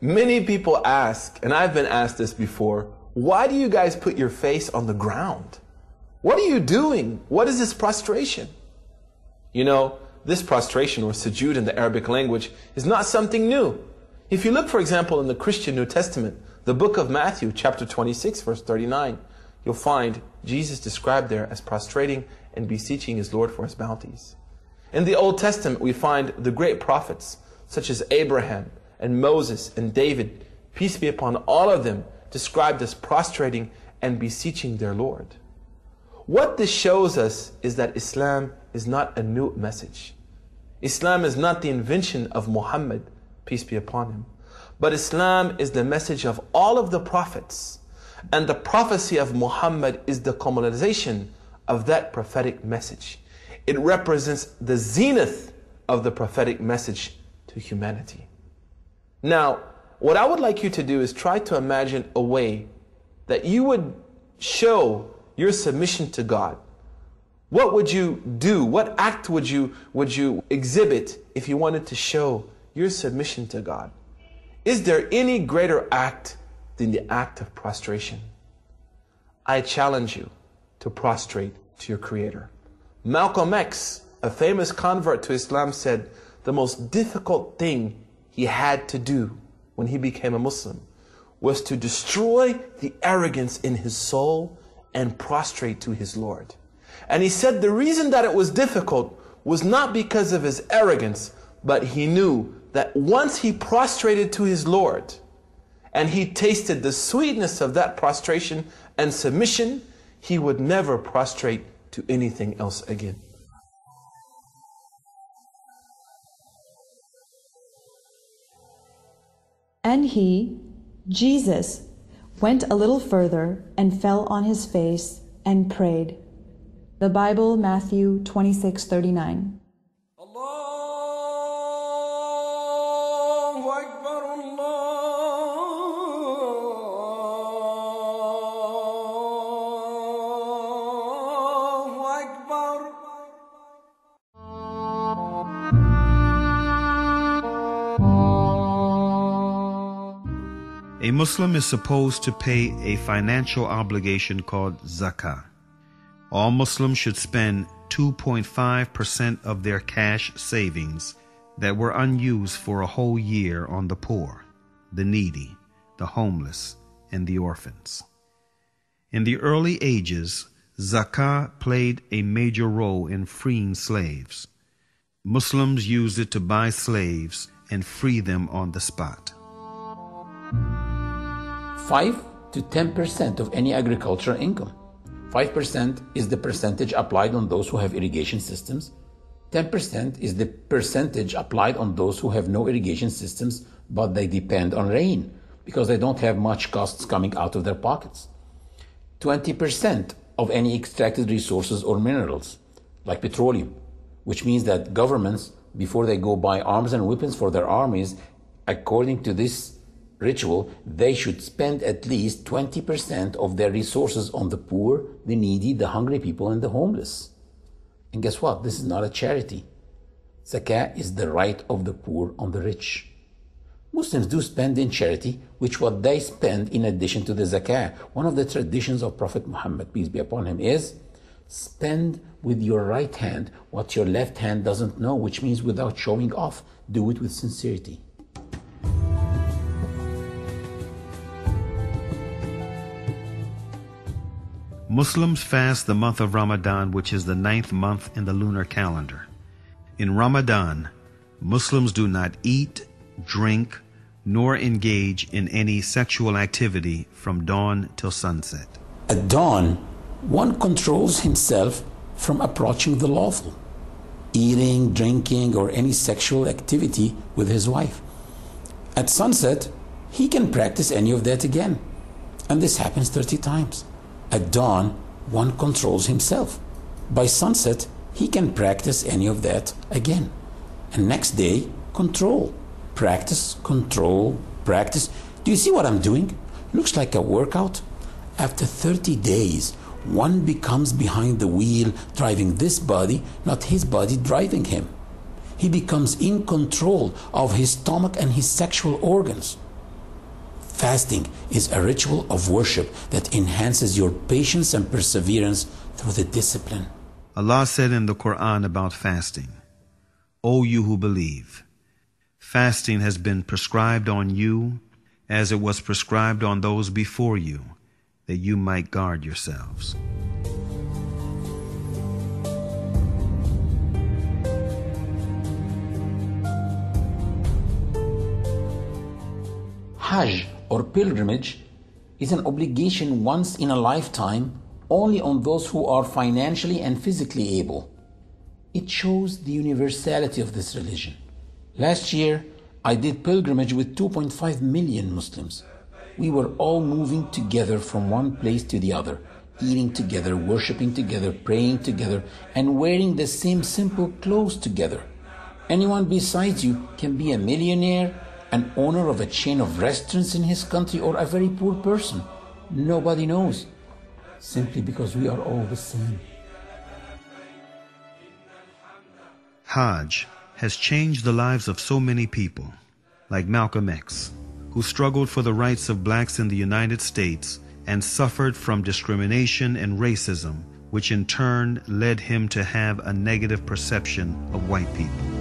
Many people ask, and I've been asked this before, why do you guys put your face on the ground? What are you doing? What is this prostration? You know, this prostration, or sujood in the Arabic language, is not something new. If you look, for example, in the Christian New Testament, the book of Matthew, chapter 26, verse 39, you'll find Jesus described there as prostrating and beseeching his Lord for his bounties. In the Old Testament, we find the great prophets, such as Abraham and Moses and David, peace be upon all of them, described as prostrating and beseeching their Lord. What this shows us is that Islam is not a new message. Islam is not the invention of Muhammad, peace be upon him. But Islam is the message of all of the prophets. And the prophecy of Muhammad is the culmination of that prophetic message. It represents the zenith of the prophetic message to humanity. Now, what I would like you to do is try to imagine a way that you would show your submission to God. What would you do? What act would you exhibit if you wanted to show your submission to God? Is there any greater act than the act of prostration? I challenge you to prostrate to your Creator. Malcolm X, a famous convert to Islam, said the most difficult thing he had to do when he became a Muslim was to destroy the arrogance in his soul and prostrate to his Lord. And he said the reason that it was difficult was not because of his arrogance, but he knew that once he prostrated to his Lord and he tasted the sweetness of that prostration and submission, he would never prostrate to anything else again. And he, Jesus, went a little further and fell on his face and prayed. The Bible, Matthew 26:39. Allahu Akbar, Allahu Akbar. A Muslim is supposed to pay a financial obligation called zakah. All Muslims should spend 2.5% of their cash savings that were unused for a whole year on the poor, the needy, the homeless, and the orphans. In the early ages, zakah played a major role in freeing slaves. Muslims used it to buy slaves and free them on the spot. 5 to 10% of any agricultural income. 5% is the percentage applied on those who have irrigation systems. 10% is the percentage applied on those who have no irrigation systems, but they depend on rain because they don't have much costs coming out of their pockets. 20% of any extracted resources or minerals, like petroleum, which means that governments, before they go buy arms and weapons for their armies, according to this ritual, they should spend at least 20% of their resources on the poor, the needy, the hungry people, and the homeless. And guess what? This is not a charity. Zakah is the right of the poor on the rich. Muslims do spend in charity, which what they spend in addition to the zakah. One of the traditions of Prophet Muhammad, peace be upon him, is spend with your right hand what your left hand doesn't know, which means without showing off. Do it with sincerity. Muslims fast the month of Ramadan, which is the 9th month in the lunar calendar. In Ramadan, Muslims do not eat, drink, nor engage in any sexual activity from dawn till sunset. At dawn, one controls himself from approaching the lawful, eating, drinking, or any sexual activity with his wife. At sunset, he can practice any of that again. And this happens 30 times. At dawn, one controls himself. By sunset, he can practice any of that again. And next day, control. Practice, control, practice. Do you see what I'm doing? Looks like a workout. After 30 days, one becomes behind the wheel, driving this body, not his body driving him. He becomes in control of his stomach and his sexual organs. Fasting is a ritual of worship that enhances your patience and perseverance through the discipline. Allah said in the Quran about fasting, O you who believe, fasting has been prescribed on you as it was prescribed on those before you, that you might guard yourselves. Hajj or pilgrimage is an obligation once in a lifetime only on those who are financially and physically able. It shows the universality of this religion. Last year, I did pilgrimage with 2.5 million Muslims. We were all moving together from one place to the other, eating together, worshiping together, praying together, and wearing the same simple clothes together. Anyone besides you can be a millionaire, an owner of a chain of restaurants in his country, or a very poor person. Nobody knows, simply because we are all the same. Hajj has changed the lives of so many people, like Malcolm X, who struggled for the rights of blacks in the United States and suffered from discrimination and racism, which in turn led him to have a negative perception of white people.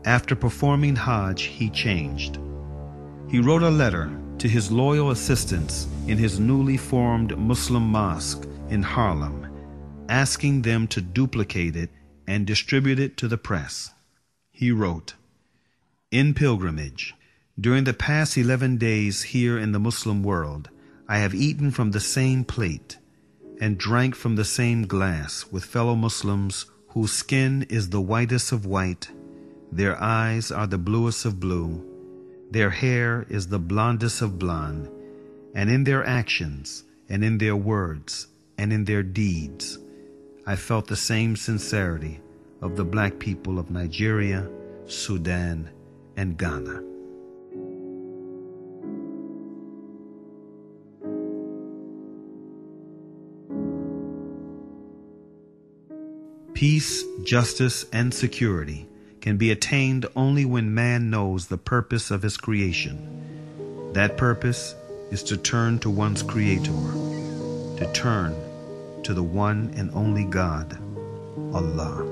After performing Hajj, he changed. He wrote a letter to his loyal assistants in his newly formed Muslim mosque in Harlem, asking them to duplicate it and distribute it to the press. He wrote, "In pilgrimage, during the past 11 days here in the Muslim world, I have eaten from the same plate and drank from the same glass with fellow Muslims whose skin is the whitest of white, their eyes are the bluest of blue, their hair is the blondest of blonde, and in their actions, and in their words, and in their deeds, I felt the same sincerity of the black people of Nigeria, Sudan, and Ghana." Peace, justice, and security can be attained only when man knows the purpose of his creation. That purpose is to turn to one's Creator, to turn to the one and only God, Allah.